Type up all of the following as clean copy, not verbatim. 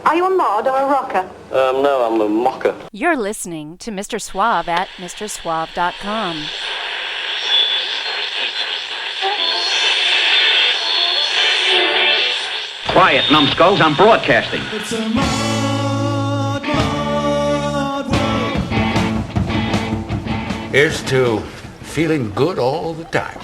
Are you a mod or a rocker? No, I'm a mocker. You're listening to Mr. Suave at MrSuave.com. Quiet, numbskulls, I'm broadcasting. It's a mod world. Here's to feeling good all the time.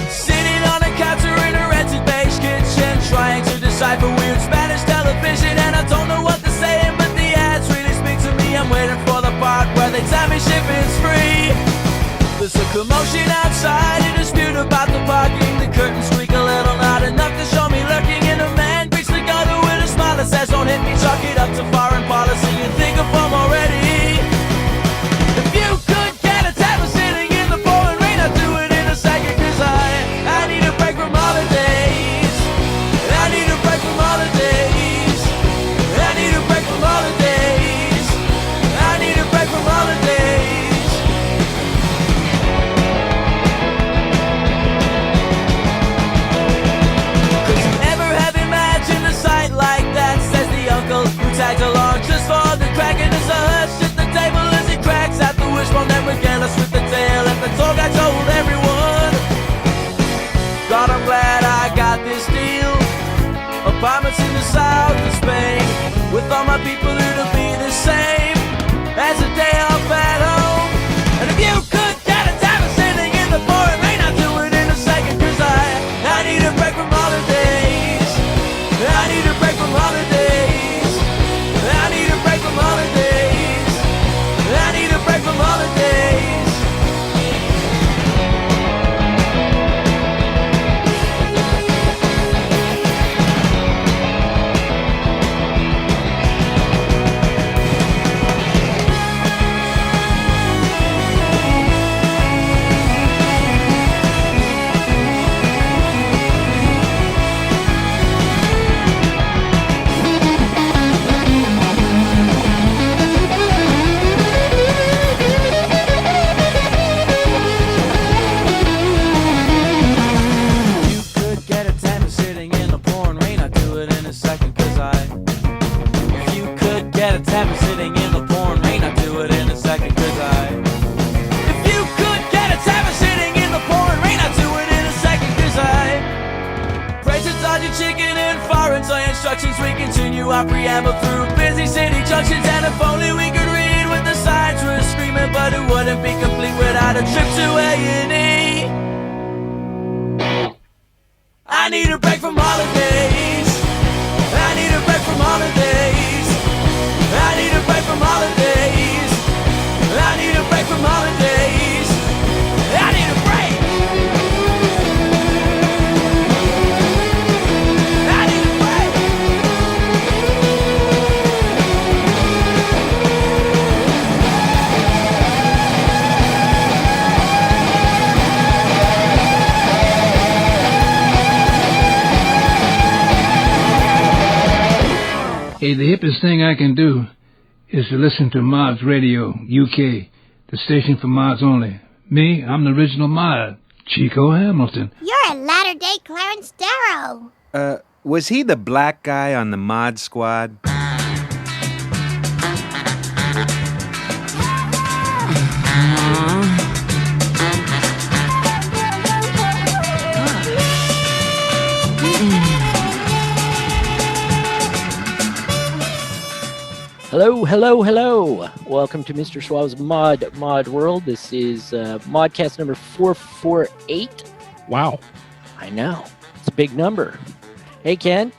Sitting on a counter in a rented beige kitchen, trying to decipher weird Spanish television, and I don't know what they're saying, but the ads really speak to me. I'm waiting for the part where they tell me shipping's free. There's a commotion outside, a dispute about the parking. The curtains squeak a little, not enough to show me lurking. And a man greets the gutter with a smile that says, don't hit me, chalk it up to foreign policy and think of home already. If you could get a table sitting in the pouring rain, I'd do it in a second, cause I need a break from holidays. I need a break from holidays. I need a break from holidays. I need a break from holidays. Tagged along just for the crack, and there's a hush at the table as he cracks at the wishbone, then regale us with the tale, and that's all I told everyone. God, I'm glad I got this deal. Apartments in the south of Spain, with all my people it'll be the same as a day off at home. And if you could get a table sitting in the pouring rain, I'd do it in a second, cause I need a break from holidays. I need a break from holidays. I need a break from holidays. I need a break from holidays. We continue our preamble through busy city junctions, and if only we could read what the signs were screaming, but it wouldn't be complete without a trip to A&E. I need a break from holidays. I need a break from holidays. I need a break from holidays. I need a break from holidays. I need a break. Hey, the hippest thing I can do is to listen to Mods Radio, UK, the station for mods only. Me, I'm the original mod, Chico Hamilton. You're a latter-day Clarence Darrow. Was he the black guy on the mod squad? Hello, hello, hello. Welcome to Mr. Suave's Mod World. This is Modcast number 448. Wow. I know. It's a big number. Hey, Ken.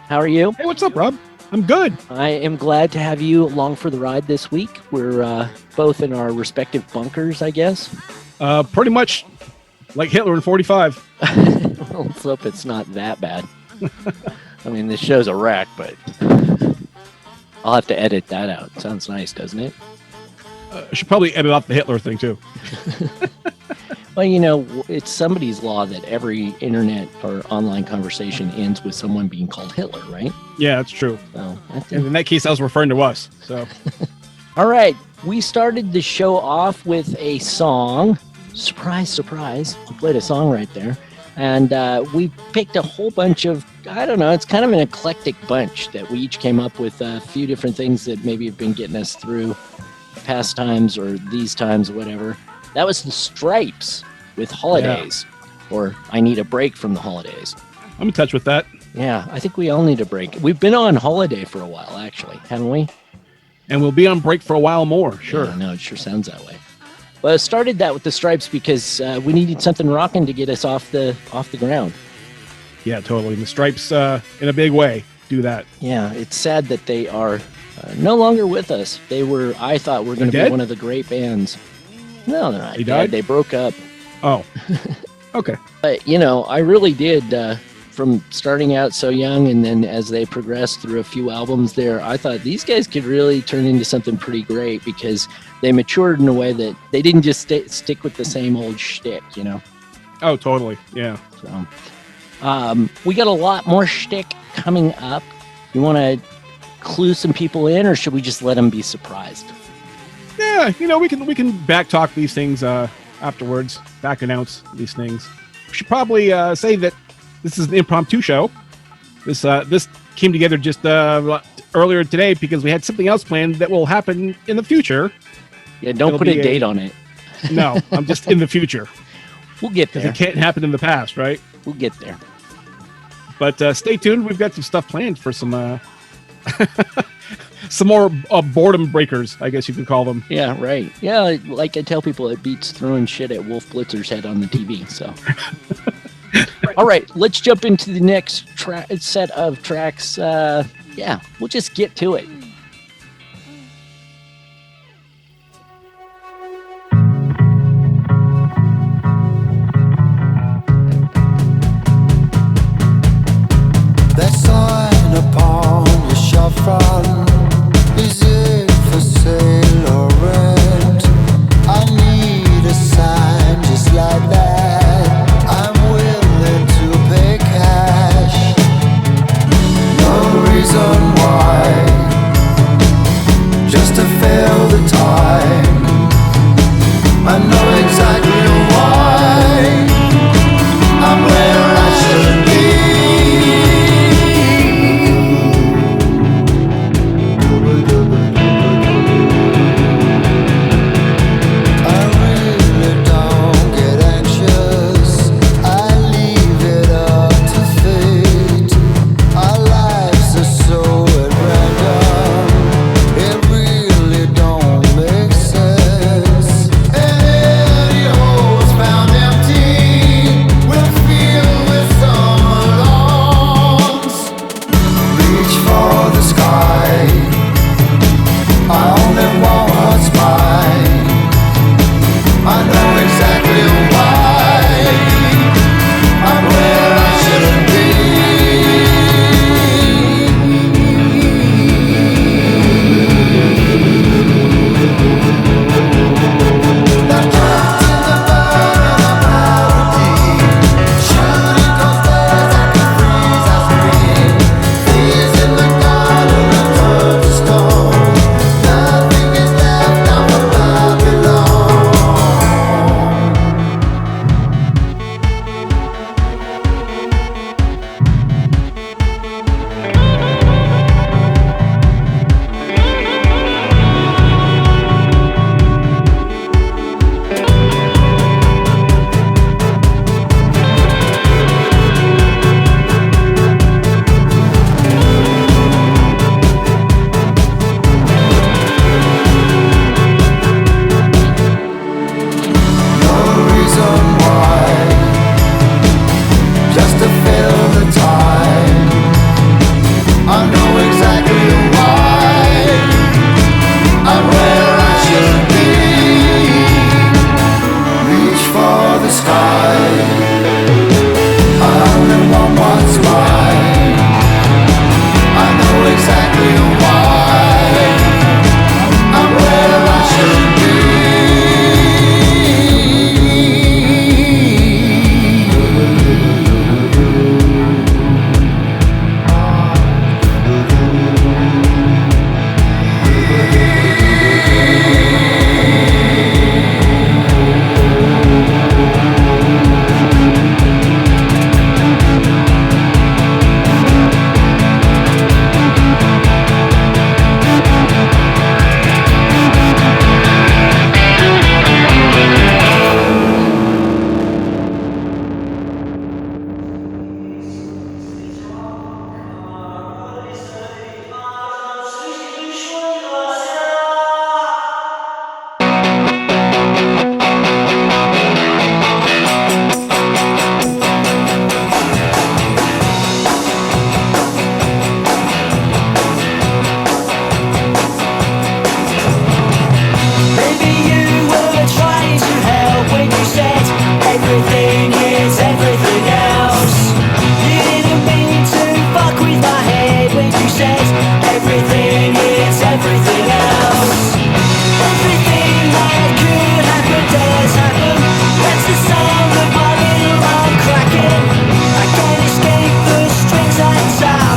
How are you? Hey, what's up, Rob? I'm good. I am glad to have you along for the ride this week. We're both in our respective bunkers, I guess. Pretty much like Hitler in 45. Well, let's hope it's not that bad. I mean, this show's a wreck, but I'll have to edit that out. Sounds nice, doesn't it? I should probably edit off the Hitler thing, too. Well, you know, it's somebody's law that every internet or online conversation ends with someone being called Hitler, right? Yeah, that's true. So, and in that case, I was referring to us. So, all right. We started the show off with a song. Surprise, surprise. I played a song right there. And we picked a whole bunch of I don't know. It's kind of an eclectic bunch that we each came up with a few different things that maybe have been getting us through past times or these times, or whatever. That was the Stripes with Holidays, or I Need a Break from the Holidays. I'm in touch with that. Yeah, I think we all need a break. We've been on holiday for a while, actually, haven't we? And we'll be on break for a while more, sure. Yeah, no, it sure sounds that way. Well, I started that with the Stripes because we needed something rocking to get us off the ground. Yeah, totally. And the Stripes, in a big way, do that. Yeah, it's sad that they are no longer with us. I thought were going to be one of the great bands. No, they're not They dead. died? They broke up. Oh, okay. But, I really did, from starting out so young and then as they progressed through a few albums there, I thought these guys could really turn into something pretty great because they matured in a way that they didn't just stick with the same old shtick, Oh, totally. Yeah. So, we got a lot more shtick coming up. You want to clue some people in, or should we just let them be surprised? Yeah, we can back talk these things afterwards, back announce these things. We should probably say that this is an impromptu show. This came together just earlier today because we had something else planned that will happen in the future. Yeah, don't put a date on it. No, I'm just in the future. We'll get there. Because it can't happen in the past, right? We'll get there. But stay tuned. We've got some stuff planned for some some more boredom breakers, I guess you could call them. Yeah, right. Yeah, like I tell people, it beats throwing shit at Wolf Blitzer's head on the TV. So, all right, let's jump into the next set of tracks. Yeah, we'll just get to it. That sign upon your shop front, is it for sale or rent? I need a sign just like that. I'm willing to pay cash. No reason why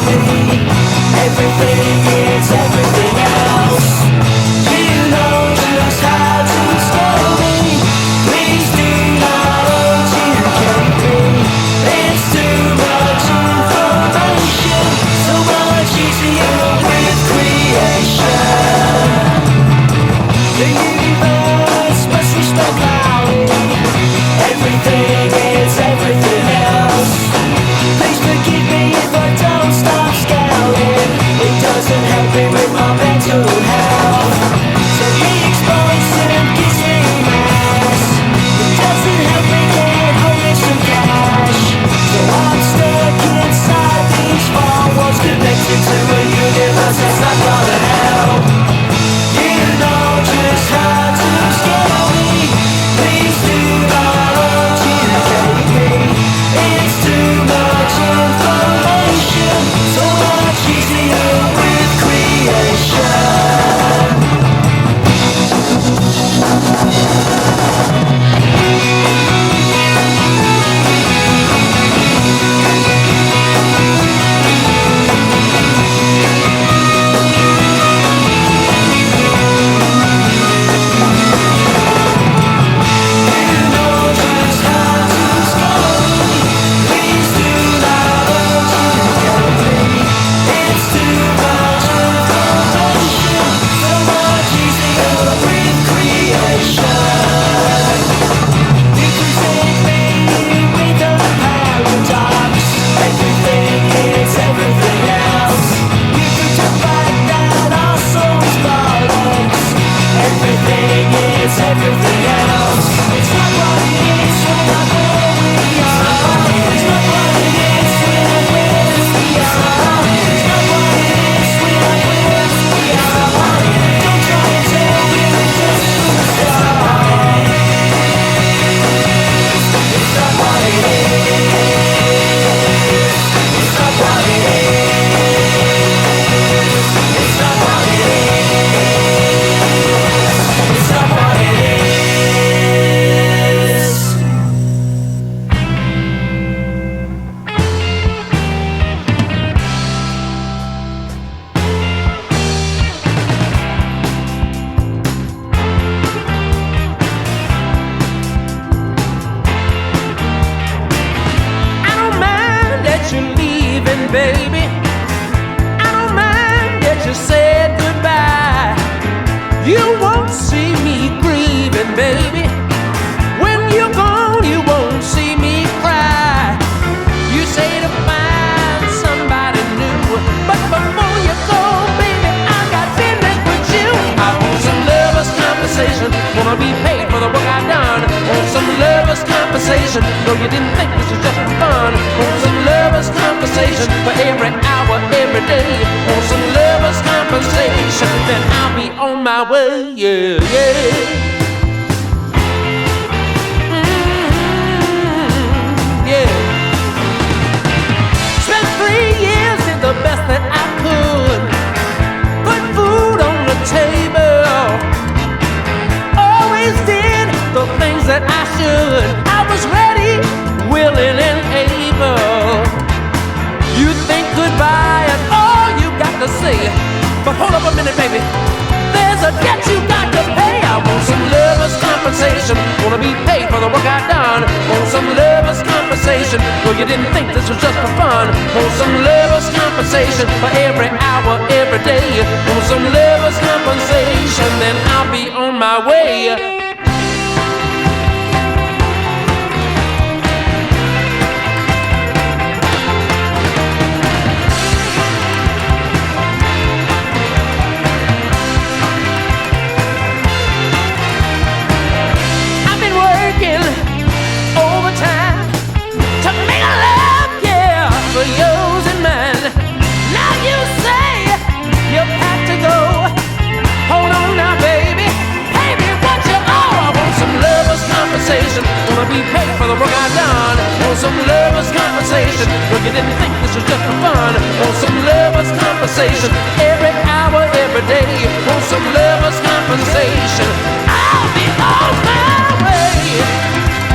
me. Everything is everything else. You know just how to scare me. Please do not educate me. It's too much information, so much easier with creation. The universe must respect Lowry. Everything is everything else. Please forgive me if I don't stop scowling. It doesn't help me with my mental health. So he exploits and gives me mass. It doesn't help me get home with some cash. So I'm stuck inside these four walls, connected to a universe that's not gonna help. You know just how to scare me. Please do not educate me. It's too much information, so much easier with creation. Everything else, it's not what it is, we're not where we are. It's not what it is, we're not where we are. It's not what it is, we're not where we are. Don't try and tell me we're just superstars. It's not what it is. It's not what it is. It's not what it is. It's not what it is. I don't mind that you're leaving, baby. I don't mind that you said goodbye. You won't see me grieving, baby. When you're gone, you won't see me cry. You say to find somebody new, but before you go, baby, I got business with you. I want some lovers' compensation, wanna be paid for the work I've done. Want some lovers' compensation, no, you didn't think this was just for fun. Want some lovers' compensation for every hour, every day. Want some lovers' compensation, then I'll be on my way, yeah, yeah. Yeah. Spent 3 years, did the best that I could. Put food on the table. Always did the things that I should. I was ready, willing and able. You think goodbye and all you got to say. But hold up a minute, baby. There's a debt you got to pay. I want some lovers' compensation. Wanna be paid for the work I've done. Want some lovers' compensation. Well, you didn't think this was just for fun. Want some lovers' compensation for every hour, every day. Want some lovers' compensation, then I'll be on my way. Overtime to make love, yeah, for yours and mine. Now you say you have to go. Hold on now, baby. Pay me what you owe. I want some lovers' compensation. Wanna be paid for the work I've done. Want some lovers' compensation. Well, you didn't think this was just for fun. Want some lovers' compensation. Every hour, every day. Want some lovers' compensation. I'll be on my way.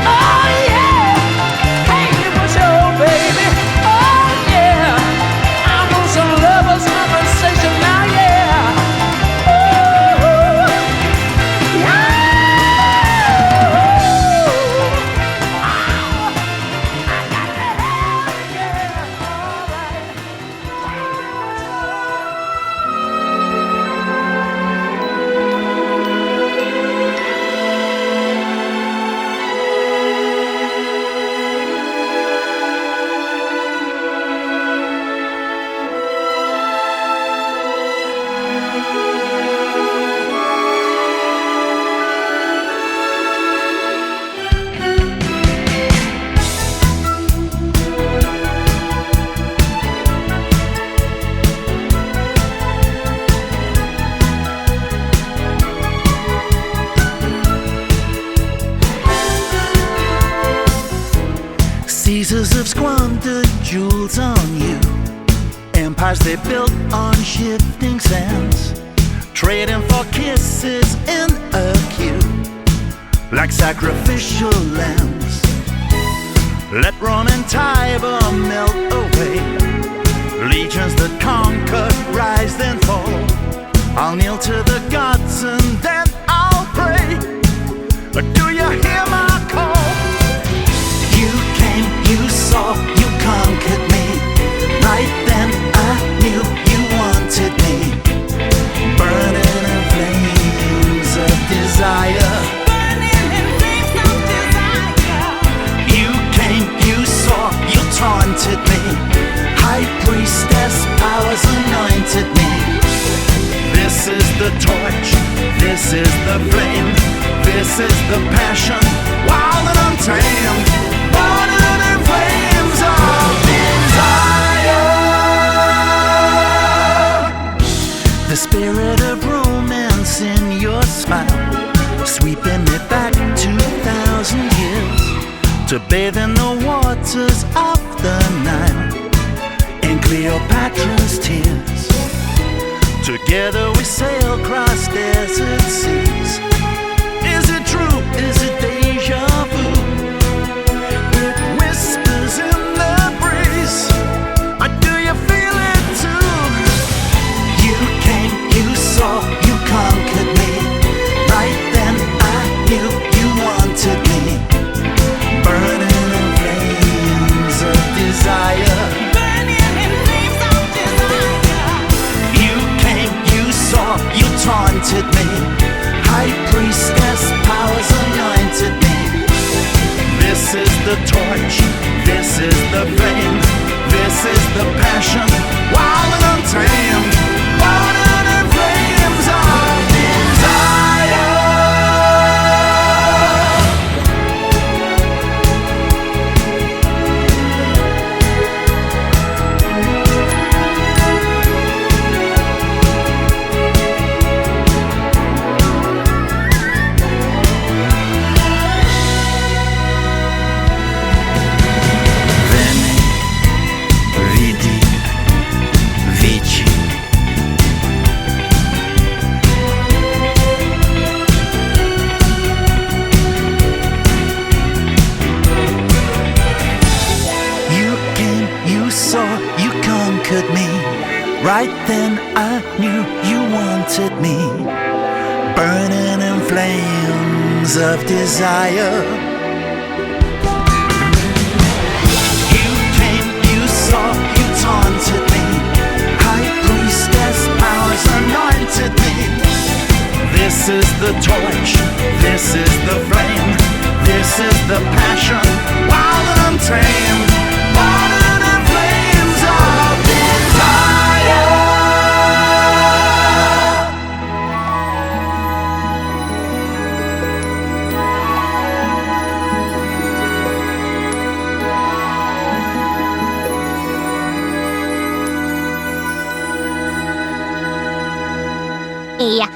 Oh yeah, hey, what's your baby? Oh yeah, I want wasted jewels on you. Empires they built on shifting sands, trading for kisses in a queue, like sacrificial lambs. Let Rome and Tiber melt away, legions that conquer rise then fall. I'll kneel to the gods and then I'll pray. But do you hear my call? You came, you saw, you conquered me. Right then I knew you wanted me. Burning in flames of desire. Burning in flames of desire. You came, you saw, you taunted me. High priestess powers anointed me. This is the torch, this is the flame, this is the passion, wild and untamed. Burning in flames of desire. The spirit of romance in your smile, sweeping me back 2,000 years, to bathe in the waters of the Nile, in Cleopatra's tears. Together we sail across desert seas. Is it true? Is it deja vu? It whispers in the breeze. Or do you feel it too? You came, you saw, you conquered me. Right then I knew you wanted me. Burning in flames of desire. You taunted me. High priestess powers anointed me. This is the torch, this is the flame, this is the passion, wild and untamed. Burning in flames of desire. Me. Right then I knew you wanted me. Burning in flames of desire. You came, you saw, you taunted me. High priestess powers anointed me. This is the torch, this is the flame, this is the passion, wild and untamed. Burning in flames of desire.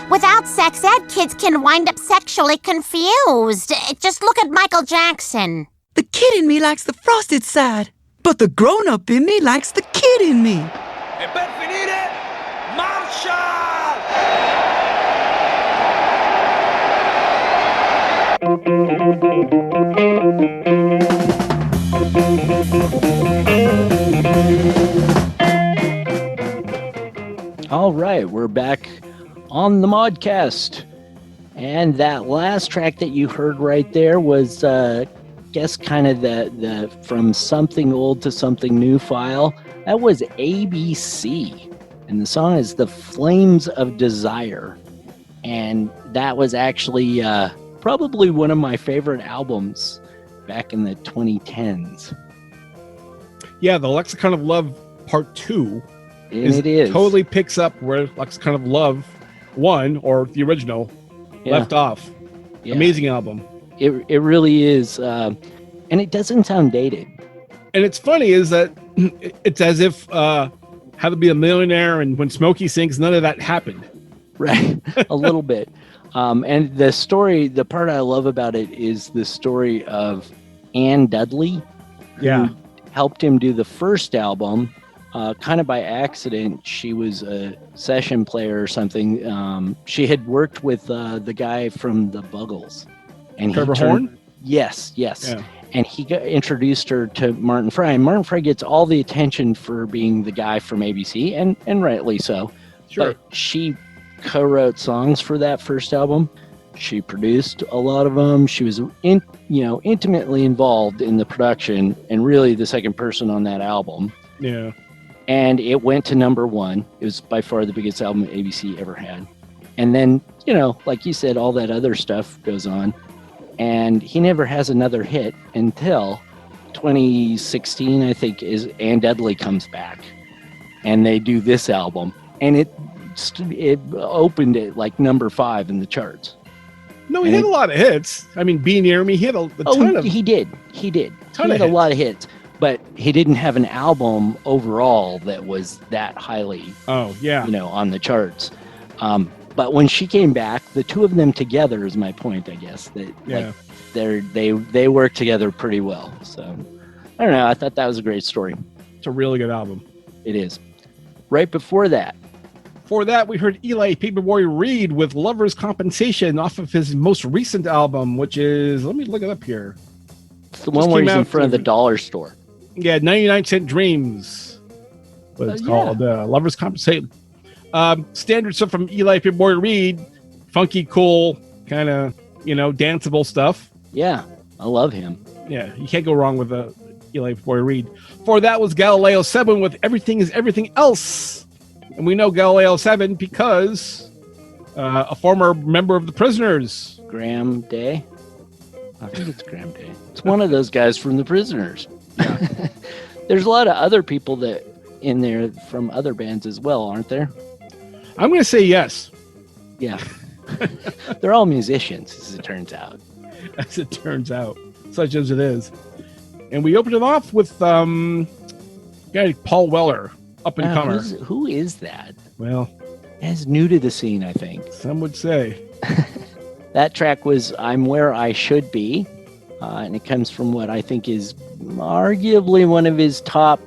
Without sex ed, kids can wind up sexually confused. Just look at Michael Jackson. The kid in me likes the frosted side, but the grown-up in me likes the kid in me. E per finire, marcia! All right, we're back on the Modcast. And that last track that you heard right there was, guess kind of the From Something Old to Something New file. That was ABC. And the song is The Flames of Desire. And that was actually probably one of my favorite albums back in the 2010s. Yeah, the Lexicon of Love Part 2 it is totally picks up where Lexicon of Love 1, or the original, left off. Yeah. Amazing album. It really is. And it doesn't sound dated. And it's funny is that it's as if How to Be a Millionaire and When Smokey Sings, none of that happened. Right. A little bit. And the story, the part I love about it is the story of Ann Dudley. Yeah. helped him do the first album. Kind of by accident, she was a session player or something. She had worked with the guy from the Buggles, and Trevor Horn. Yes. Yeah. And he introduced her to Martin Fry. And Martin Fry gets all the attention for being the guy from ABC, and rightly so. Sure. But she co-wrote songs for that first album. She produced a lot of them. She was intimately involved in the production, and really the second person on that album. Yeah. And it went to number 1. It was by far the biggest album ABC ever had. And then, like you said, all that other stuff goes on. And he never has another hit until 2016, I think, is Ann Dudley comes back. And they do this album. And it opened at like number 5 in the charts. No, he had a lot of hits. I mean, Be Near Me, he had a ton of... He did. He had a lot of hits. But he didn't have an album overall that was that highly, on the charts. But when she came back, the two of them together is my point, I guess. They work together pretty well. So I don't know. I thought that was a great story. It's a really good album. It is. Right before that. For that, we heard Eli Paperboy Reed with Lover's Compensation off of his most recent album, which is, let me look it up here. It's the one where he's in front of the dollar store. Yeah, 99-Cent Dreams. What it's called. Lover's Compensation. Standard stuff from Eli Paperboy Reed. Funky, cool, kind of, danceable stuff. Yeah, I love him. Yeah, you can't go wrong with Eli Paperboy Reed. For that was Galileo 7 with Everything Is Everything Else. And we know Galileo 7 because a former member of the Prisoners. Graham Day? I think it's Graham Day. It's one of those guys from the Prisoners. Yeah. There's a lot of other people that in there from other bands as well, aren't there? I'm going to say yes. Yeah. They're all musicians, as it turns out. As it turns out. Such as it is. And we opened it off with guy Paul Weller, up and comer. Who is that? Well, that's new to the scene, I think. Some would say. That track was I'm Where I Should Be. And it comes from what I think is arguably one of his top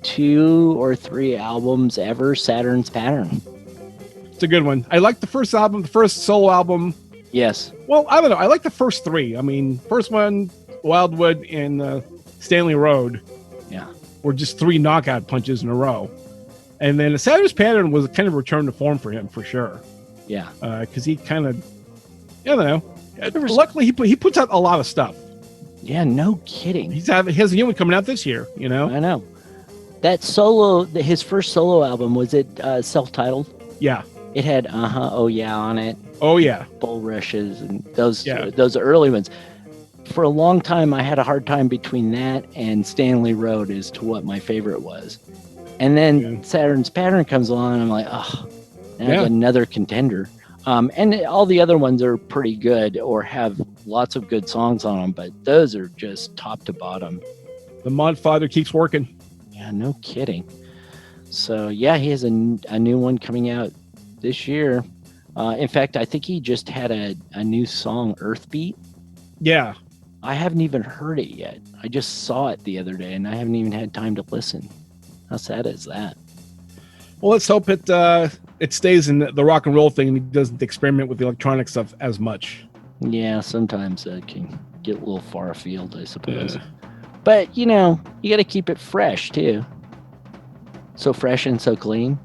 2 or 3 albums ever, Saturn's Pattern. It's a good one. I like the first album, the first solo album. Yes. Well, I don't know. I like the first 3. I mean, first one, Wildwood and Stanley Road. Yeah. Were just 3 knockout punches in a row. And then the Saturn's Pattern was kind of a return to form for him, for sure. Yeah. Because he kind of, I don't know. Luckily, he puts out a lot of stuff. Yeah, no kidding. He has a new one coming out this year, I know. That solo, his first solo album, was it self-titled? Yeah. It had Oh Yeah on it. Oh Yeah. Bull Rushes and those early ones. For a long time, I had a hard time between that and Stanley Road as to what my favorite was. And then Saturn's Pattern comes along and I'm like, oh, I got another contender. And all the other ones are pretty good or have lots of good songs on them, but those are just top to bottom. The Mod Father keeps working. Yeah, no kidding. So, yeah, he has a new one coming out this year. In fact, I think he just had a new song, Earthbeat. Yeah. I haven't even heard it yet. I just saw it the other day, and I haven't even had time to listen. How sad is that? Well, let's hope it stays in the rock and roll thing and he doesn't experiment with the electronic stuff as much. Yeah, sometimes that can get a little far afield, I suppose. Yeah. But, you got to keep it fresh, too. So fresh and so clean.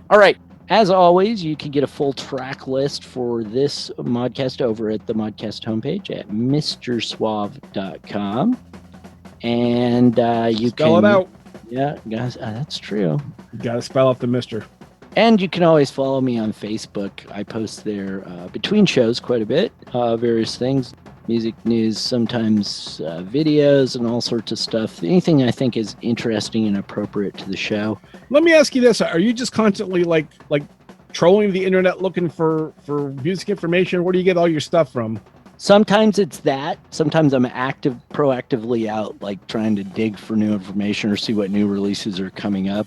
All right. As always, you can get a full track list for this Modcast over at the Modcast homepage at mrsuave.com. And you spell it out. Yeah, guys, that's true. You got to spell out the mister. And you can always follow me on Facebook. I post there between shows quite a bit, various things, music news, sometimes videos and all sorts of stuff. Anything I think is interesting and appropriate to the show. Let me ask you this. Are you just constantly like trolling the internet looking for music information? Where do you get all your stuff from? Sometimes it's that. Sometimes I'm proactively out, like trying to dig for new information or see what new releases are coming up.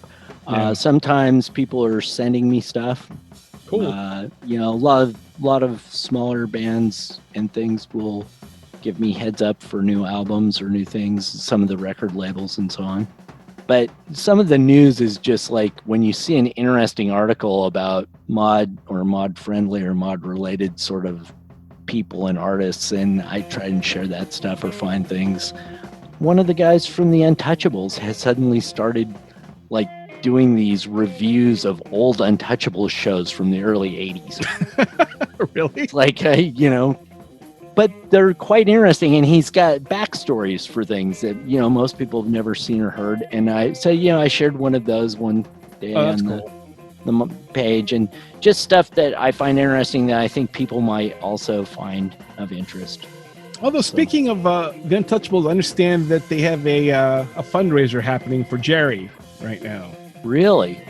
Yeah. Sometimes people are sending me stuff. Cool. A lot of smaller bands and things will give me heads up for new albums or new things, some of the record labels and so on. But some of the news is just like when you see an interesting article about mod or mod friendly or mod related sort of people and artists, and I try and share that stuff or find things. One of the guys from the Untouchables has suddenly started like doing these reviews of old Untouchables shows from the early 80s. Really? Like, but they're quite interesting, and he's got backstories for things that, most people have never seen or heard. And I shared one of those one day on the page, and just stuff that I find interesting that I think people might also find of interest. Although, speaking of the Untouchables, I understand that they have a fundraiser happening for Jerry right now. Really?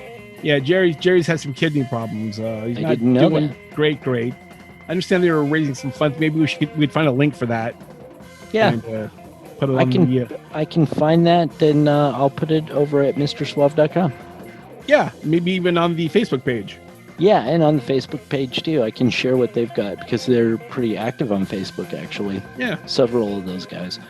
Yeah, Jerry's had some kidney problems. He's not didn't know doing that. great. I understand they were raising some funds. Maybe we'd find a link for that. Yeah. And, put it on I can find that, then I'll put it over at MrSuave.com. Yeah, maybe even on the Facebook page. Yeah, and on the Facebook page too. I can share what they've got because they're pretty active on Facebook, actually. Yeah. Several of those guys.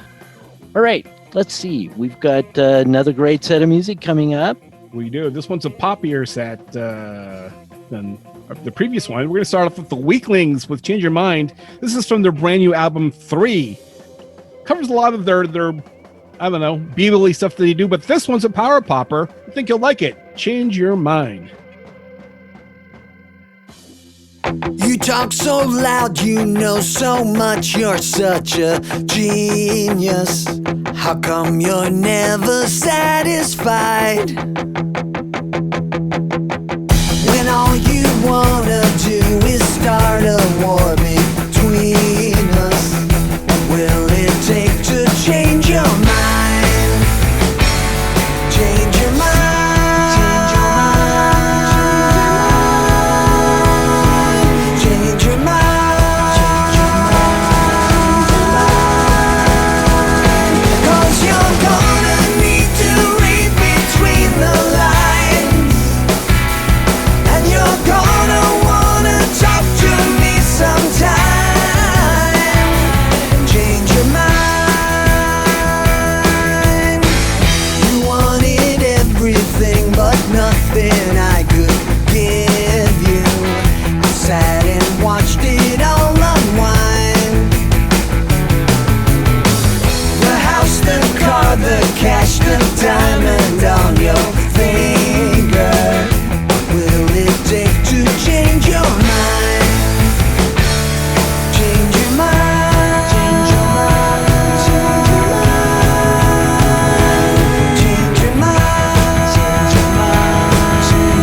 All right, let's see. We've got another great set of music coming up. We do. This one's a poppier set than the previous one. We're going to start off with the Weaklings with Change Your Mind. This is from their brand new album 3. Covers a lot of their I don't know, beatly stuff that they do, but this one's a power popper. I think you'll like it. Change Your Mind. You talk so loud, you know so much, you're such a genius. How come you're never satisfied? When all you wanna do is start a war between us. What will it take to change your mind? Change your mind. Cash the diamond on your finger. What will it take to change your mind? Change your mind. Change your mind. Change your mind. Change your mind. Change your mind.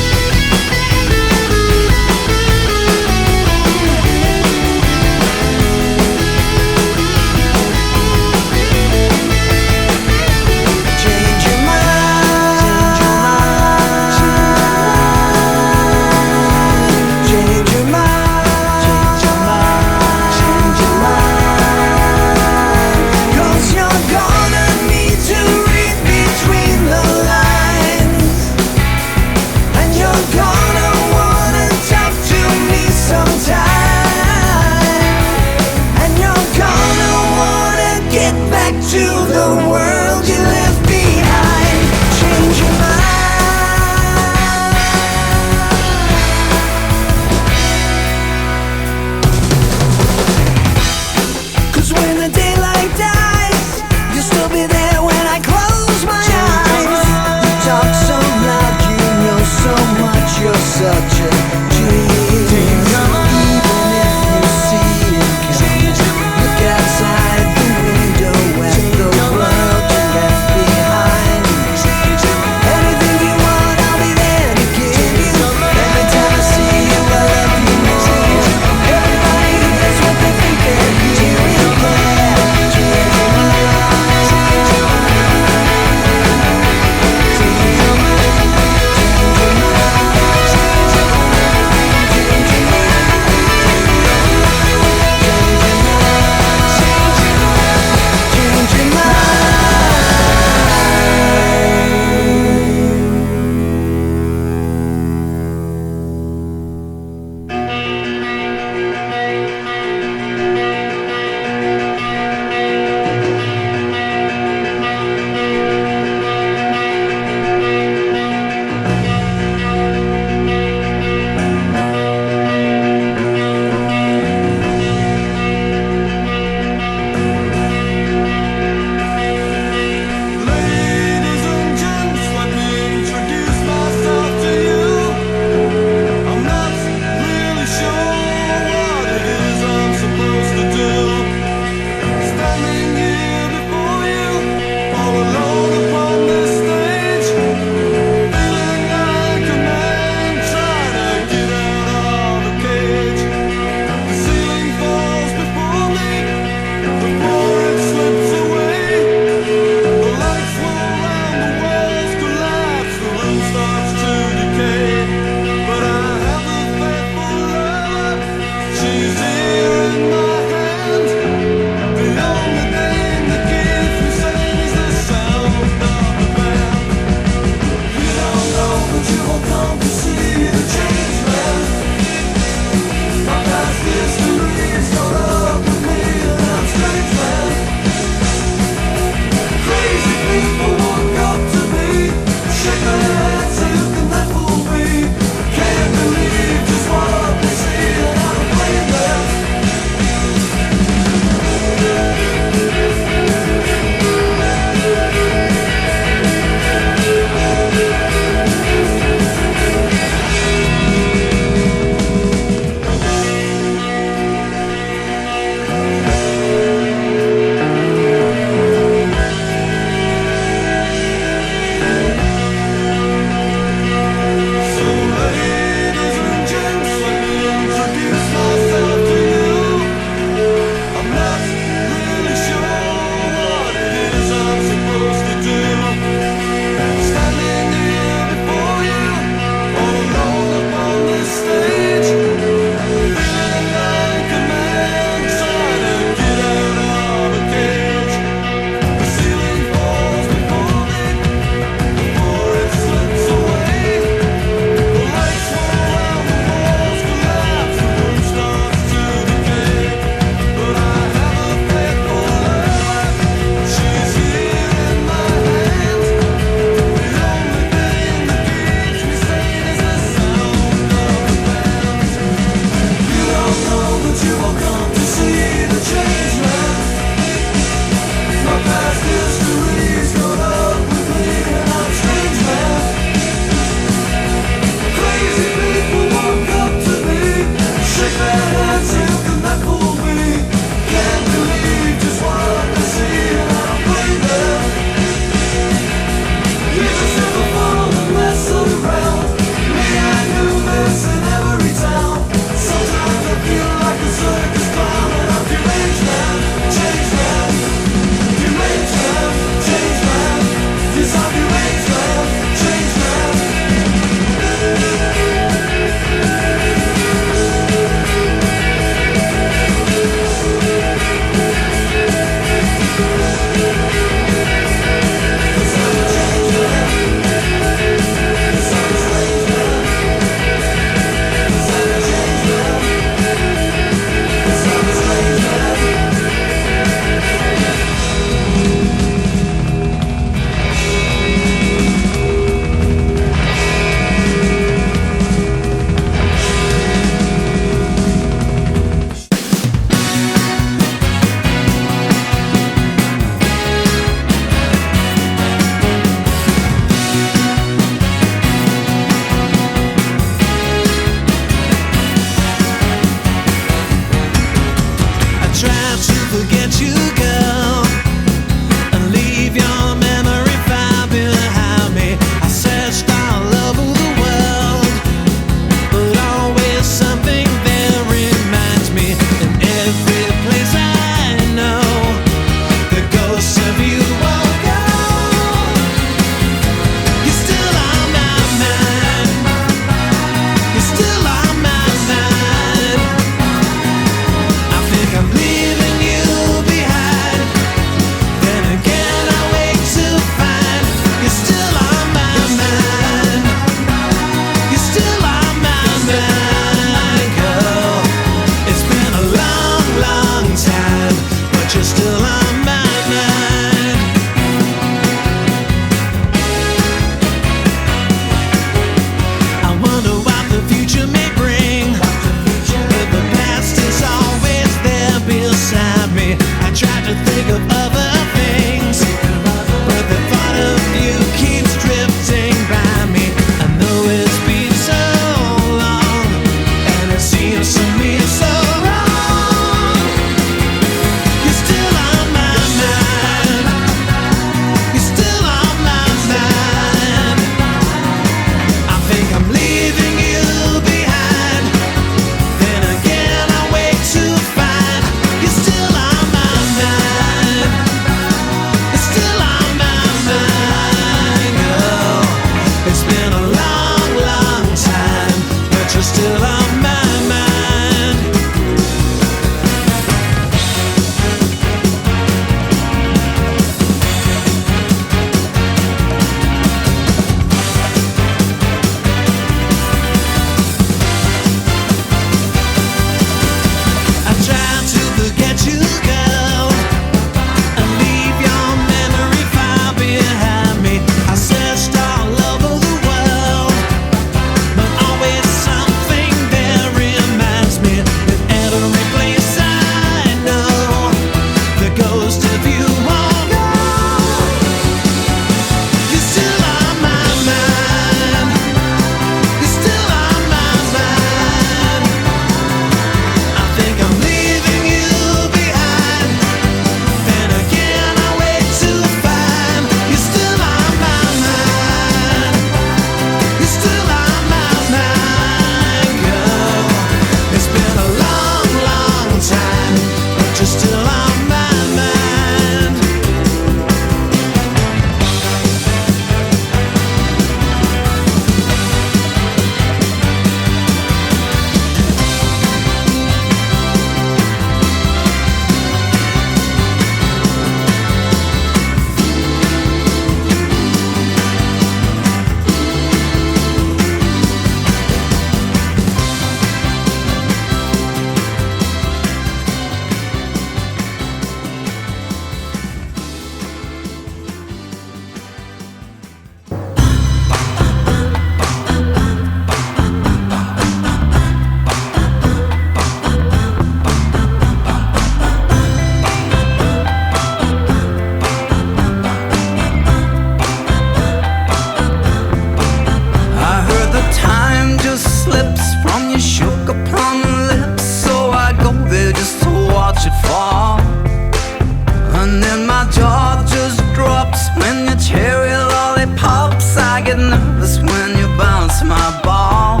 my jaw just drops when your cherry lollipops. I get nervous when you bounce my ball.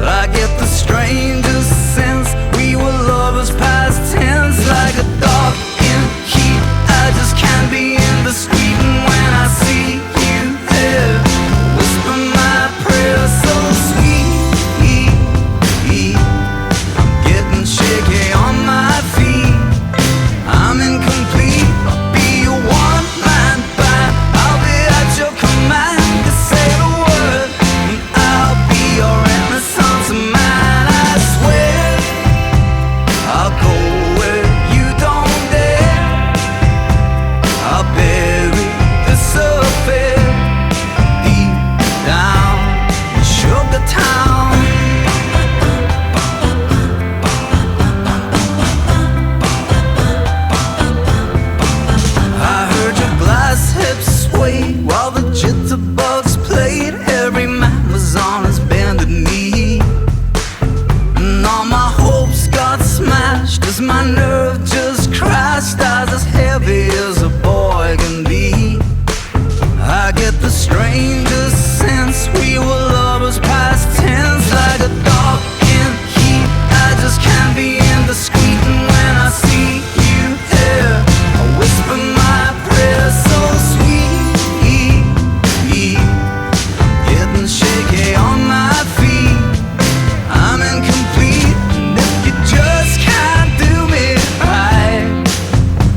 I get the strangest sense we were lovers past tense. Like a dog in heat, I just can't be indiscreet. And when I see you there, whisper my prayer so sweet. I'm getting shaky on my feet. I'm incomplete. I'll be your one-man band. I'll be at your command. You say the word, and I'll be your Renaissance man. I swear I'll go where you don't dare. I'll bury this affair deep down in Sugar Town. I heard your glass hips sway while the jitterbugs played. Every man was on his bended knee, and all my hopes got smashed as my nerve just crashed. I was as heavy as a boy can be. I get the strangest sense we were lovers past tense. Like a dog in heat, I just can't be indiscreet. And when I see you there, I whisper my prayer so sweet. Getting shaky on my feet. I'm incomplete, and if you just can't do me right,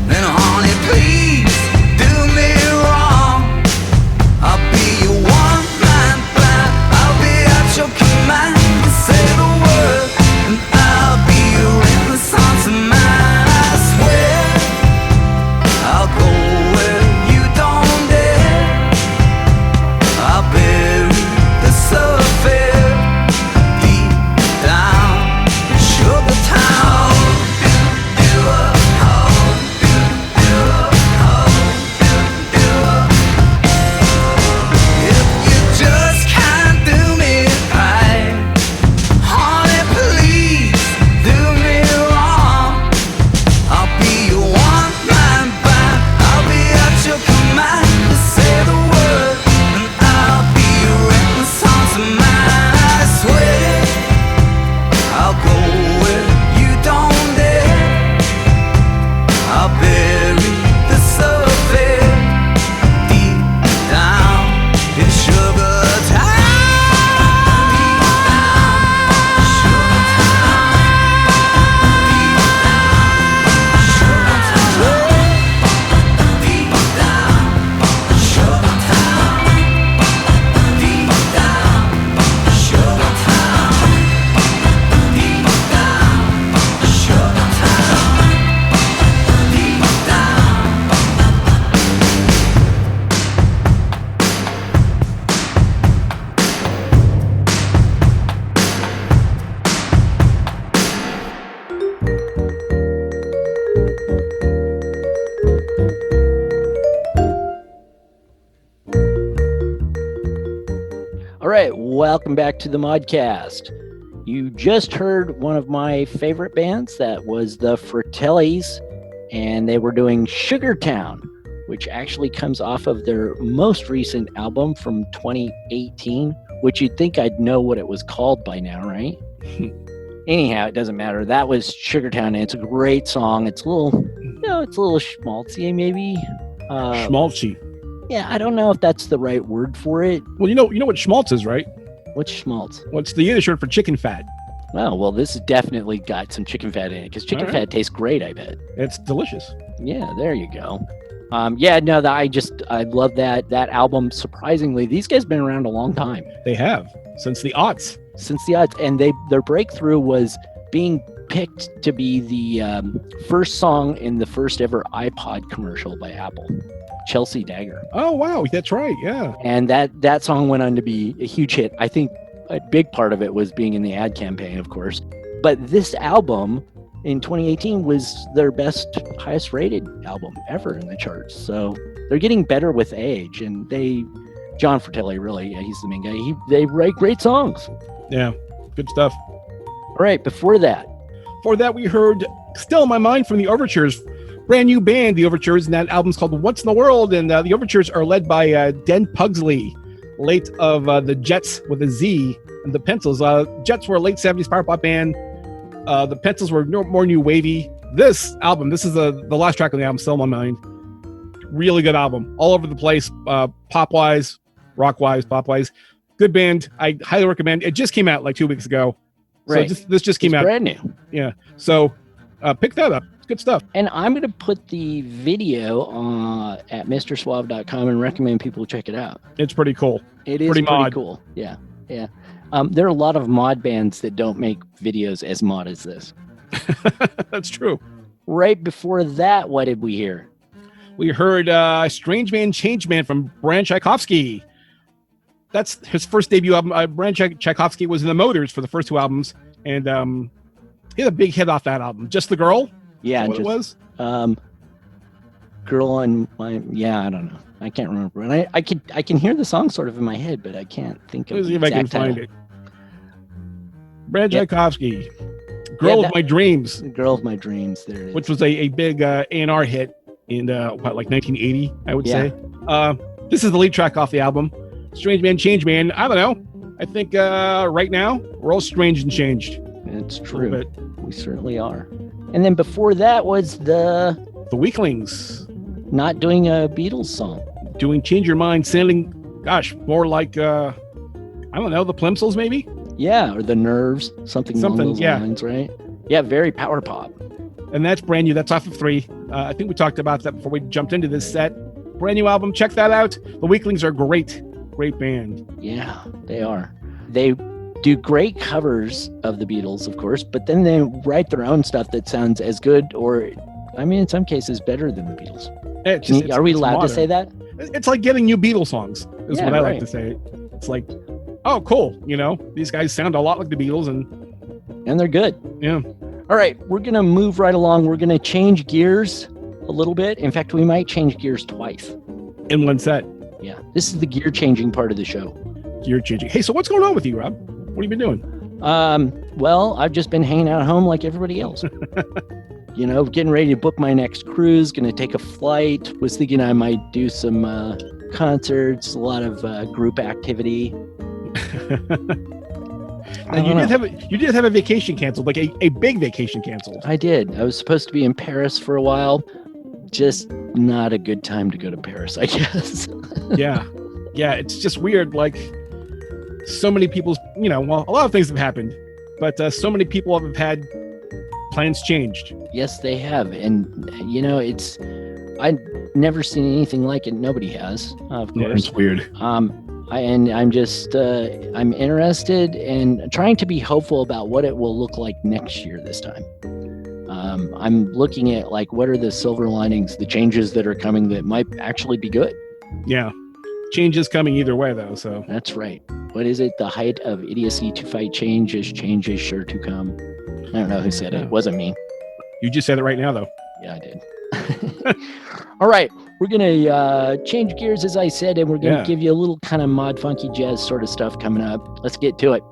then honey, please do me wrong. I'll be your one-man band. I'll be at your command. You say the word, and I'll be your Renaissance man. I swear I'll go where you don't dare. I'll bury this affair deep down in Sugar Town. If you just can't do me right, honey, please do me wrong. I'll be your one-man band. I'll be at your command. You say the word, and I'll be your Renaissance man. I swear I'll go where you don't dare. I'll bury this affair deep down in Sugar Town. All right, welcome back to the Modcast. You just heard one of my favorite bands. That was the Fratellis, and they were doing Sugar Town, which actually comes off of their most recent album from 2018, which you'd think I'd know what it was called by now, right? Anyhow, it doesn't matter. That was Sugar Town, and it's a great song. It's a little, it's a little schmaltzy, maybe. Schmaltzy. Yeah, I don't know if that's the right word for it. Well, you know what schmaltz is, right? What's schmaltz? What's the Yiddish word for chicken fat? Oh, well, this has definitely got some chicken fat in it, because chicken fat tastes great, I bet. It's delicious. Yeah, there you go. I love that album. Surprisingly, these guys have been around a long time. They have, since the aughts. And their breakthrough was being picked to be the first song in the first ever iPod commercial by Apple. Chelsea Dagger. Oh, wow. That's right. Yeah. And that song went on to be a huge hit. I think a big part of it was being in the ad campaign, of course. But this album in 2018 was their highest rated album ever in the charts. So they're getting better with age. And John Fratelli, really, he's the main guy. They write great songs. Yeah. Good stuff. All right. Before that, we heard Still in My Mind from the Overtures brand new band, the Overtures, and that album's called What's in the World, and the Overtures are led by Den Pugsley, late of the Jets with a Z, and the Pencils. Jets were a late 70s power pop band. The Pencils were more new wavy. This album, this is the last track on the album, still in my mind. Really good album, all over the place, pop-wise, rock-wise, pop-wise. Good band. I highly recommend. It just came out like 2 weeks ago. Right. So this just came out. Brand new. Yeah. So pick that up. It's good stuff. And I'm going to put the video at MrSuave.com and recommend people check it out. It's pretty cool. It is pretty cool. Yeah. Yeah. There are a lot of mod bands that don't make videos as mod as this. That's true. Right before that, what did we hear? We heard Strange Man, Change Man from Brian Tchaikovsky. That's his first debut album. Brian Tchaikovsky was in the Motors for the first two albums, and he had a big hit off that album. Just the Girl? Yeah. What it was? Girl on my... Yeah, I don't know. I can't remember. And I can hear the song sort of in my head, but I can't think of the see if I can exact find title. it. Brian Tchaikovsky. Girl of My Dreams. Girl of My Dreams. There it is. Which was a big A&R hit in like 1980, I would say. This is the lead track off the album. Strange Man, Change Man. I don't know. I think right now we're all strange and changed. It's true. We certainly are. And then before that was the Weaklings. Not doing a Beatles song. Doing Change Your Mind, sounding, gosh, more like I don't know, the Plimsolls maybe. Yeah, or the Nerves, something along those lines, right? Yeah, very power pop. And that's brand new. That's off of 3. I think we talked about that before we jumped into this set. Brand new album. Check that out. The Weaklings are great. Great band. Yeah, they are. They do great covers of the Beatles, of course, but then they write their own stuff that sounds as good or, I mean, in some cases, better than the Beatles. Are we allowed to say that? It's like getting new Beatles songs, is what I like right. to say. It's like, oh, cool. You know, these guys sound a lot like the Beatles, and they're good. Yeah. All right, we're going to move right along. We're going to change gears a little bit. In fact, we might change gears twice. In one set. Yeah. This is the gear changing part of the show. Gear changing. Hey, so what's going on with you, Rob? What have you been doing? Well, I've just been hanging out at home like everybody else. You know, getting ready to book my next cruise, going to take a flight. Was thinking I might do some concerts, a lot of group activity. And you did have a vacation canceled, like a big vacation canceled. I did. I was supposed to be in Paris for a while. Just not a good time to go to Paris, I guess. Yeah. It's just weird. Like so many people's, a lot of things have happened, but so many people have had plans changed. Yes, they have. And, I've never seen anything like it. Nobody has, of course. Yeah, it's weird. I'm interested and trying to be hopeful about what it will look like next year this time. I'm looking at what are the silver linings, the changes that are coming that might actually be good. Yeah. Change is coming either way, though. So that's right. What is it? The height of idiocy to fight change is sure to come. I don't know who said it. It wasn't me. You just said it right now, though. Yeah, I did. All right. We're going to change gears, as I said, and we're going to give you a little kind of mod funky jazz sort of stuff coming up. Let's get to it.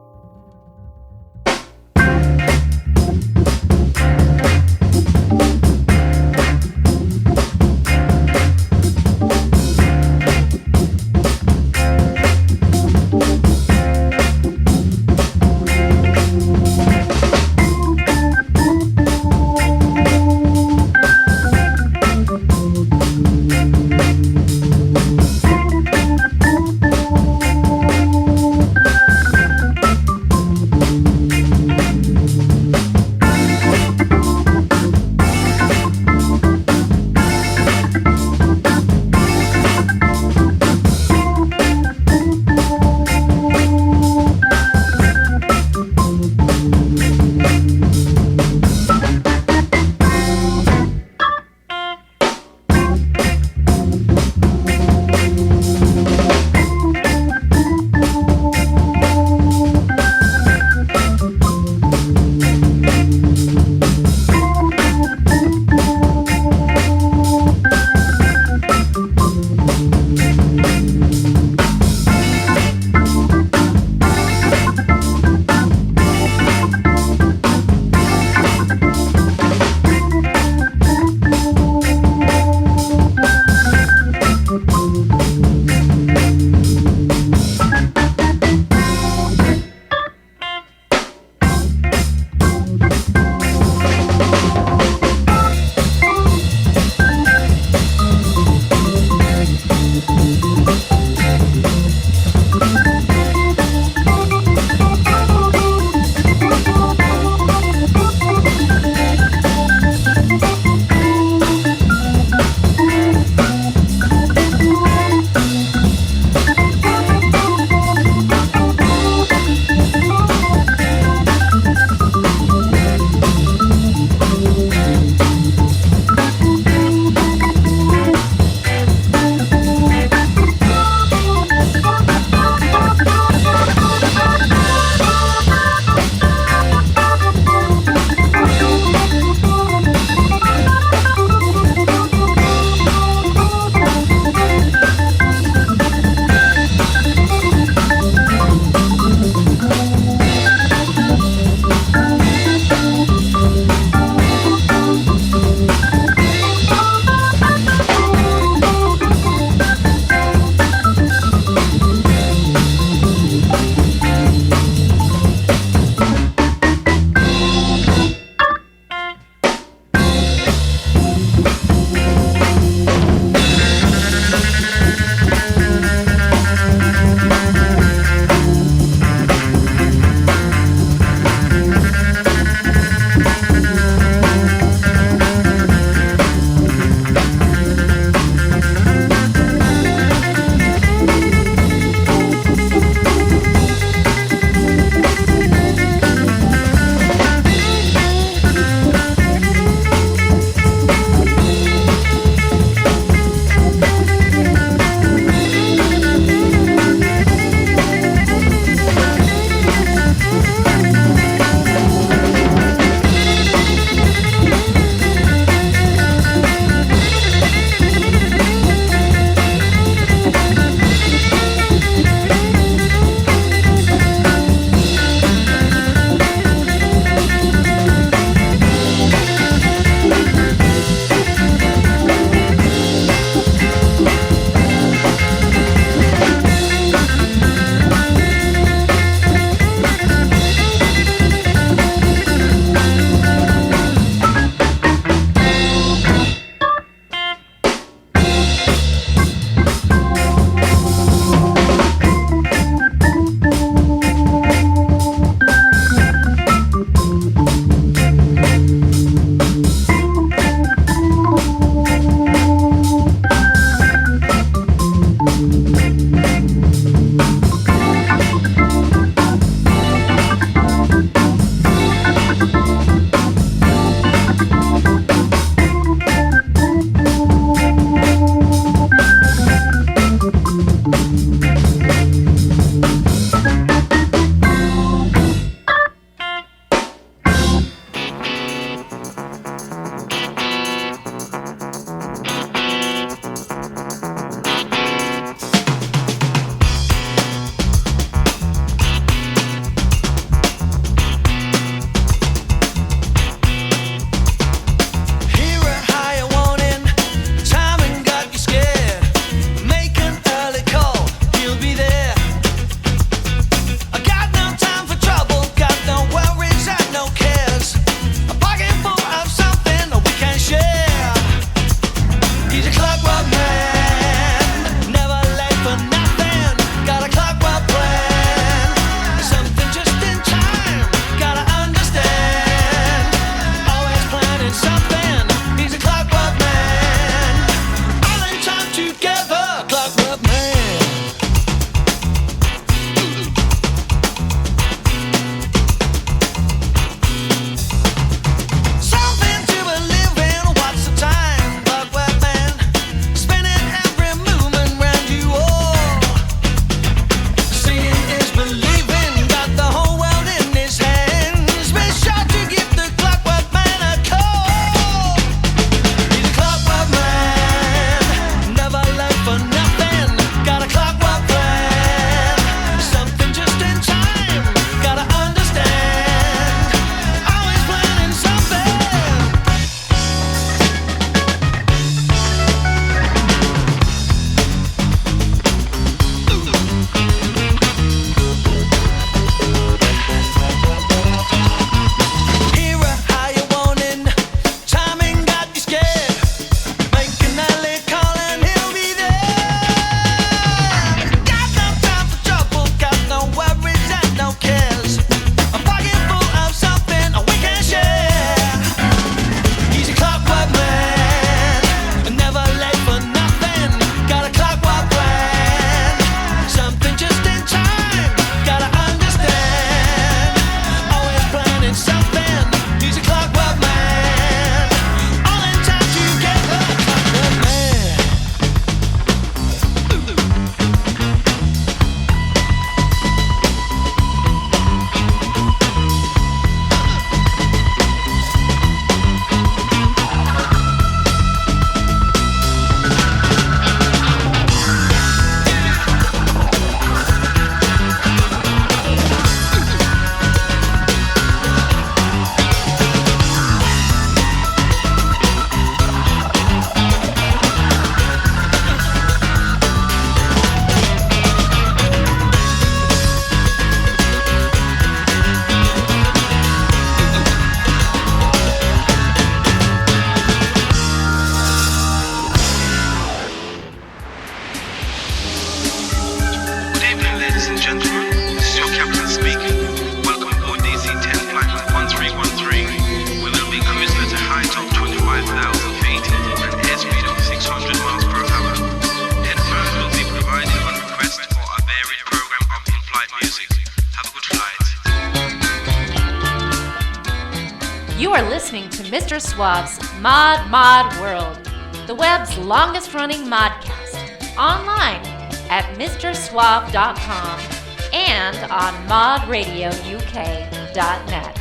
You are listening to Mr. Suave's Mod World, the web's longest-running modcast, online at mrsuave.com and on modradiouk.net.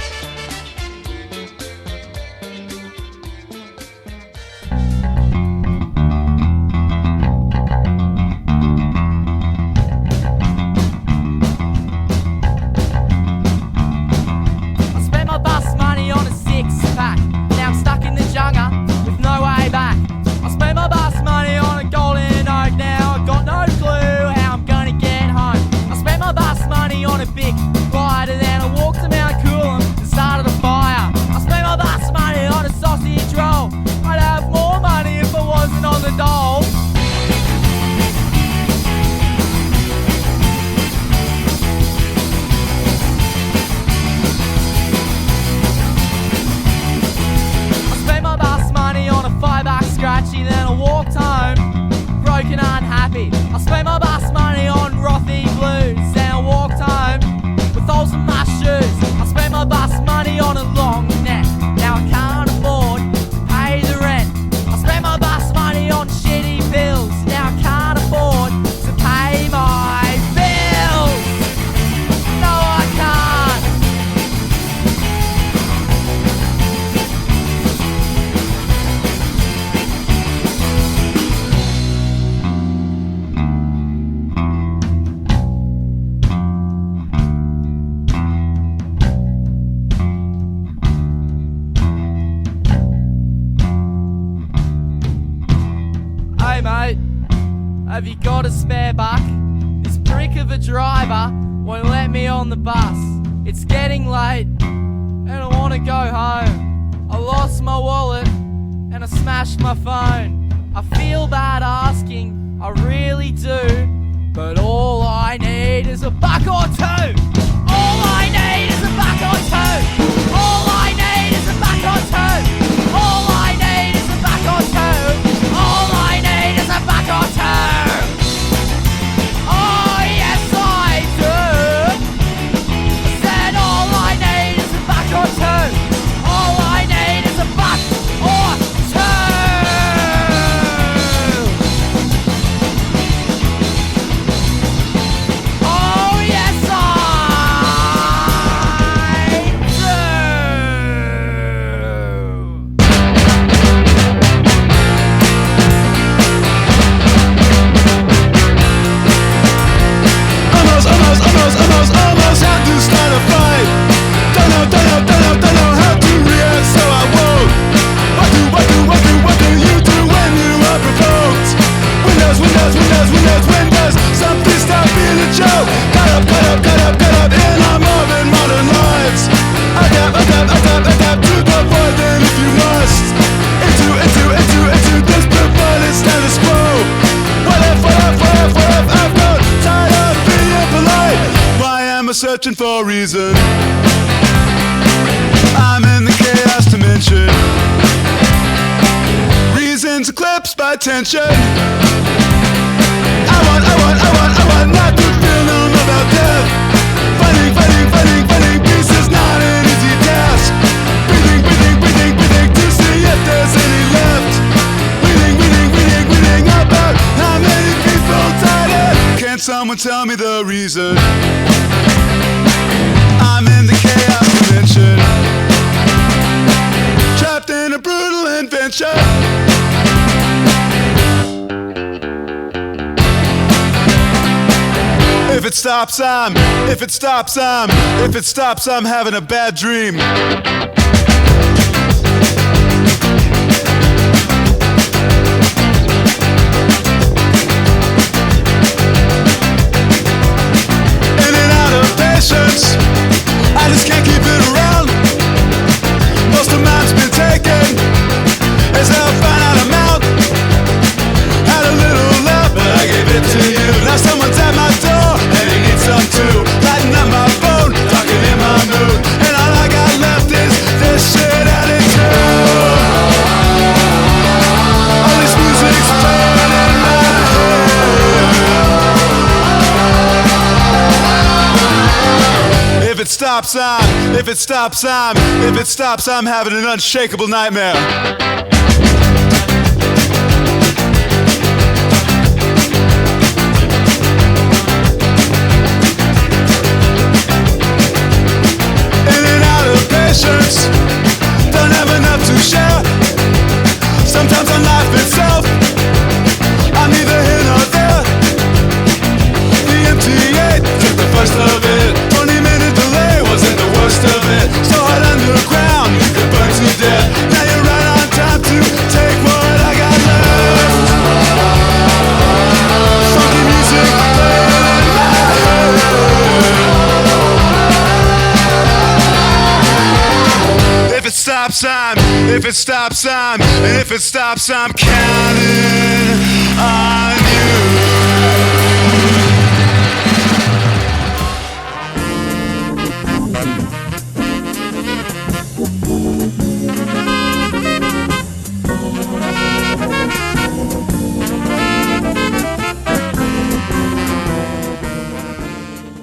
Have you got a spare buck? This prick of a driver won't let me on the bus. It's getting late and I want to go home. I lost my wallet and I smashed my phone. I feel bad asking, I really do, but all I need is a buck or two. All I need is a buck or two. All I need is a buck or two. All I need is a buck or two. All I need is a buck or two. Oh yes I do. I said all I need is a buck or two. All I need is a buck or two. Oh yes I Almost had to start a fight. Don't know how to react, so I won't. What do you do when you are provoked? Windows, something stop being a joke. Cut up in our modern lives. Adapt to the void then if you must. Into this perverted status quo. What if, I've got tired of being polite. Why am I searching for a reason? I'm in the chaos dimension. Reasons eclipsed by tension. I want not to feel numb about death. Fighting peace is not an easy task. Breathing to see if there's any left. Reading about how many people died. Can someone tell me the reason? I'm in the chaos dimension, trapped in a brutal invention. If it stops, I'm having a bad dream. In and out of patience, I just can't keep it around. Most of mine's been taken, as I'll find out amount. Had a little left, but I gave it to you. Now someone's at my door, and he needs some too. Lighting up my phone, talking in my mood, and all I got left is stops, I'm having an unshakable nightmare. In and out of patience, don't have enough to share. Sometimes on life itself, I'm neither here nor there. The MTA took the first of it. 20-minute delay wasn't the worst of it. So hot underground, you could burn to death. Now you're right on time to take what I got left. Funky music playing in my head. If it stops, I'm counting on you.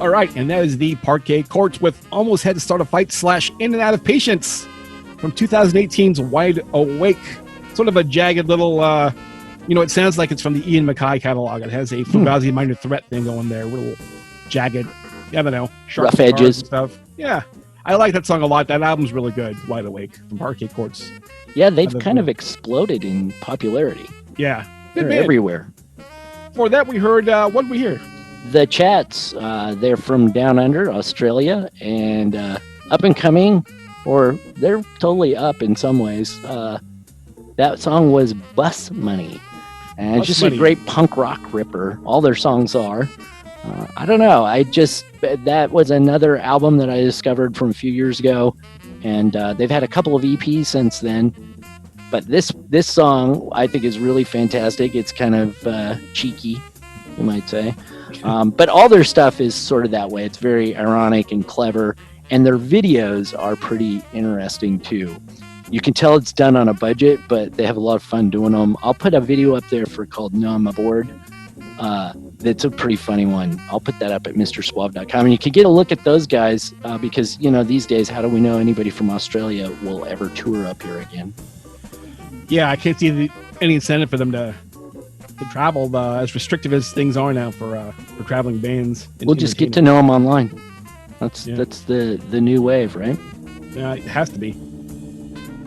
All right, and that is the Parquet Courts with Almost Had to Start a Fight / In and Out of Patience from 2018's Wide Awake. Sort of a jagged little, it sounds like it's from the Ian MacKaye catalog. It has a Fugazi Minor Threat thing going there, real jagged, I don't know, sharp rough edges and stuff. Yeah, I like that song a lot. That album's really good, Wide Awake from Parquet Courts. Yeah, they've kind of exploded in popularity. Yeah, they're everywhere. For that, we heard, what did we hear? The Chats, they're from down under Australia and up and coming, or they're totally up in some ways. That song was Bus Money, and it's just a great punk rock ripper. All their songs are. I don't know. That was another album that I discovered from a few years ago, and they've had a couple of EPs since then. But this song I think is really fantastic. It's kind of cheeky, you might say. But all their stuff is sort of that way. It's very ironic and clever, and their videos are pretty interesting too. You can tell it's done on a budget, but they have a lot of fun doing them. I'll put a video up there called No, I'm Aboard. That's a pretty funny one. I'll put that up at MrSuave.com, and you can get a look at those guys because, these days, how do we know anybody from Australia will ever tour up here again? Yeah, I can't see any incentive for them to travel as restrictive as things are now for traveling bands. We'll just get to know them online. That's the new wave, right? Yeah, it has to be.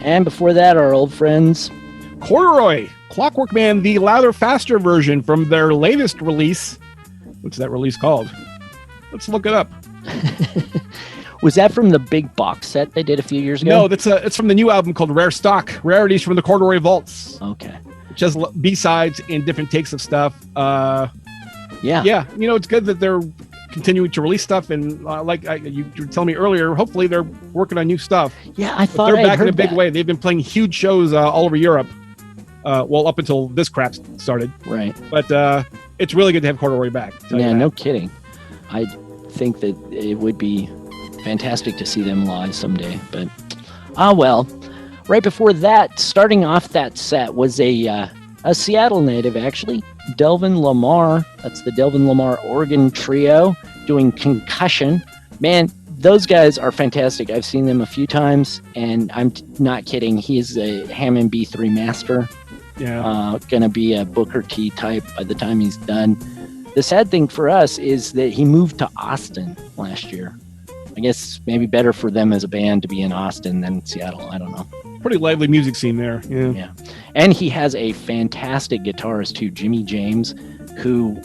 And before that, our old friends Corduroy, Clockwork Man, the louder, faster version from their latest release. What's that release called? Let's look it up. Was that from the big box set they did a few years ago? No, it's from the new album called Rare Stock, Rarities from the Corduroy Vaults. Okay. Which has B-sides and different takes of stuff. Yeah. It's good that they're continuing to release stuff, and you were telling me earlier, hopefully they're working on new stuff. Yeah, I thought they're back in a big way. They've been playing huge shows all over Europe. Up until this crap started. Right. But it's really good to have Corduroy back. Yeah, no kidding. I think that it would be fantastic to see them live someday. But, right before that, starting off that set was a Seattle native, actually. Delvin Lamar. That's the Delvin Lamar organ trio doing Concussion. Man, those guys are fantastic. I've seen them a few times, and I'm not kidding. He is a Hammond B3 master. Yeah. Gonna be a Booker T type by the time he's done. The sad thing for us is that he moved to Austin last year. I guess maybe better for them as a band to be in Austin than Seattle. I don't know. Pretty lively music scene there. Yeah. And he has a fantastic guitarist too, Jimmy James, who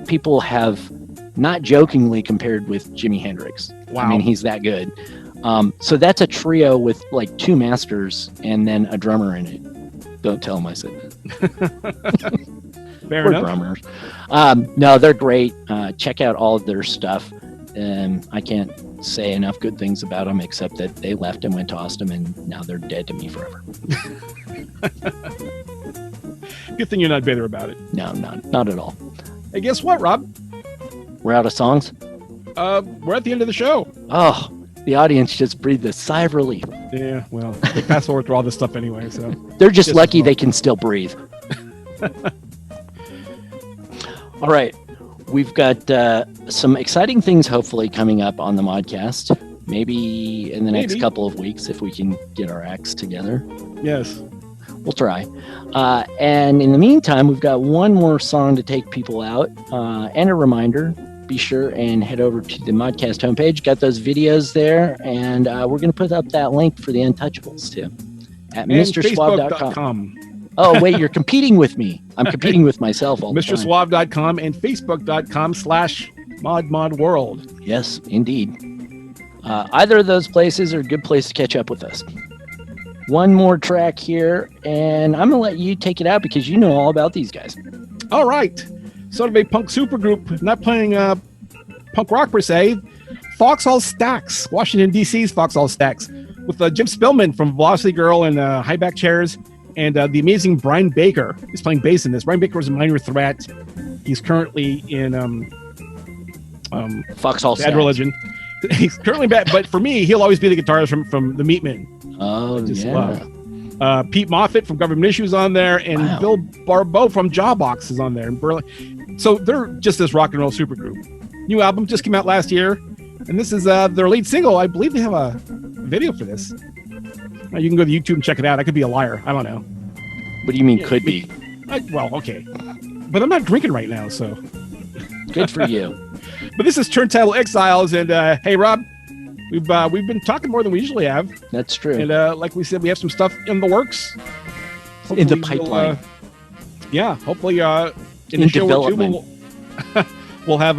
people have not jokingly compared with Jimi Hendrix. Wow. I mean, he's that good. So that's a trio with like two masters and then a drummer in it. Don't tell them I said that. Fair enough. Drummers. No, they're great. Check out all of their stuff. I can't say enough good things about them except that they left and went to Austin, and now they're dead to me forever. Good thing you're not bitter about it. No, not at all. Hey, guess what, Rob? We're out of songs? We're at the end of the show. Oh, the audience just breathed a sigh of relief. Yeah, well, they fast forward through all this stuff anyway, so. They're just lucky they can still breathe. All right. We've got some exciting things hopefully coming up on the Modcast. Maybe in the next couple of weeks if we can get our acts together. Yes. We'll try. And in the meantime, we've got one more song to take people out. And a reminder, be sure and head over to the Modcast homepage. Got those videos there. And we're going to put up that link for the Untouchables, too. At MrSwab.com. Oh, wait, you're competing with me. I'm competing with myself all the time. MrSwab.com and Facebook.com/ModWorld. Yes, indeed. Either of those places are a good place to catch up with us. One more track here, and I'm going to let you take it out because you know all about these guys. All right. Sort of a punk supergroup, not playing punk rock per se. Foxhole Stacks, Washington, D.C.'s Foxhole Stacks, with Jim Spillman from Velocity Girl and High Back Chairs, and the amazing Brian Baker is playing bass in this. Brian Baker was a Minor Threat. He's currently in Foxhole Bad Stacks. Religion. He's currently bad, but for me, he'll always be the guitarist from the Meatmen. Oh, yeah. Pete Moffitt from Government Issues on there, and Bill Barbeau from Jawbox is on there in Berlin. So they're just this rock and roll supergroup. New album just came out last year, and this is their lead single. I believe they have a video for this. You can go to YouTube and check it out. I could be a liar. I don't know. What do you mean could be? Well, okay. But I'm not drinking right now, so. Good for you. But this is Turntable Exiles, and hey, Rob, we've been talking more than we usually have. That's true. And like we said, we have some stuff in the works. In the pipeline. Hopefully in the show development. Or two, we'll have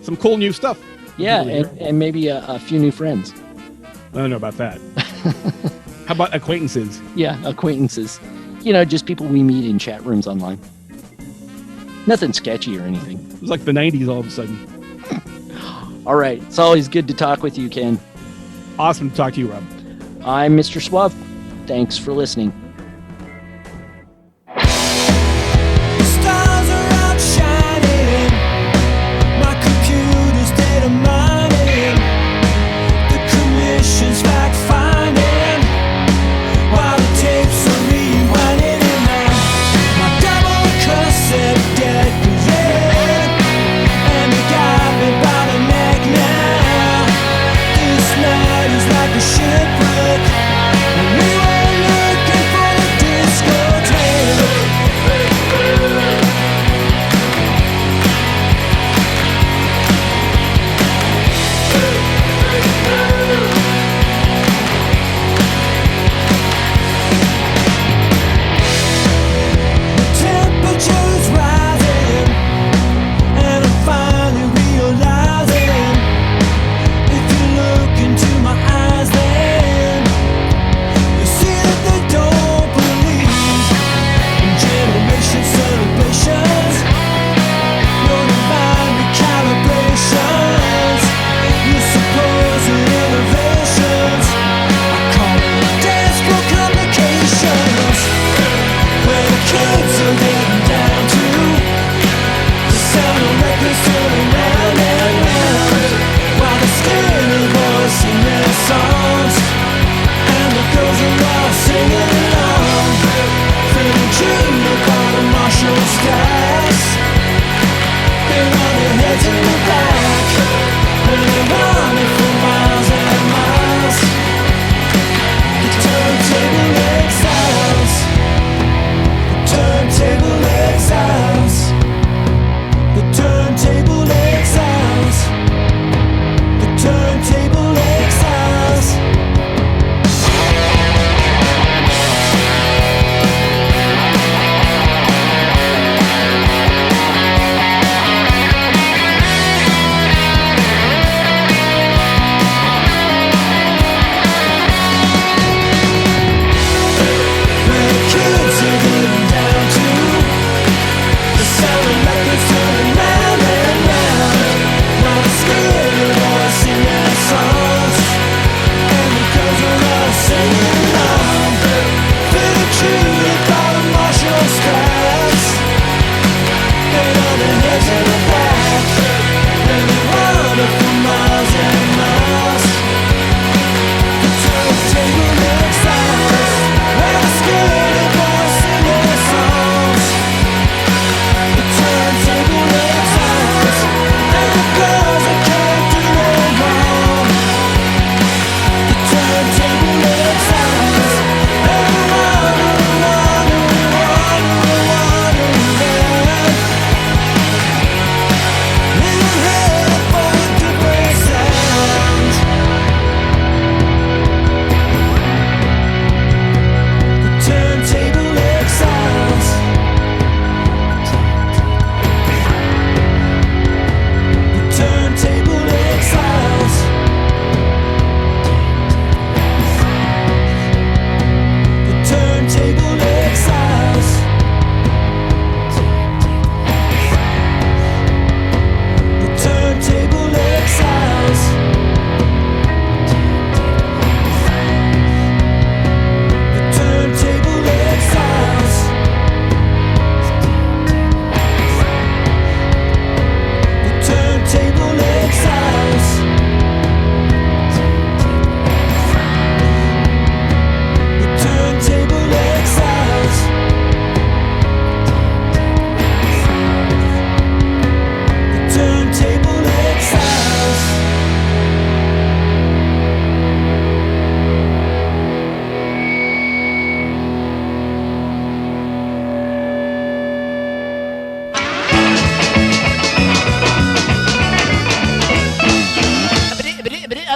some cool new stuff. Yeah, and maybe a few new friends. I don't know about that. How about acquaintances? Yeah, acquaintances. You know, just people we meet in chat rooms online. Nothing sketchy or anything. It was like the 90s all of a sudden. All right. It's always good to talk with you, Ken. Awesome to talk to you, Rob. I'm Mr. Suave. Thanks for listening. Stars are out shining. My computer's data mining. The commission's fact finding. While the tapes are rewinding and my double cassette deck is red. And they got me by the neck now. This night is like a shipwreck. And we were looking for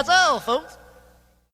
That's all, folks.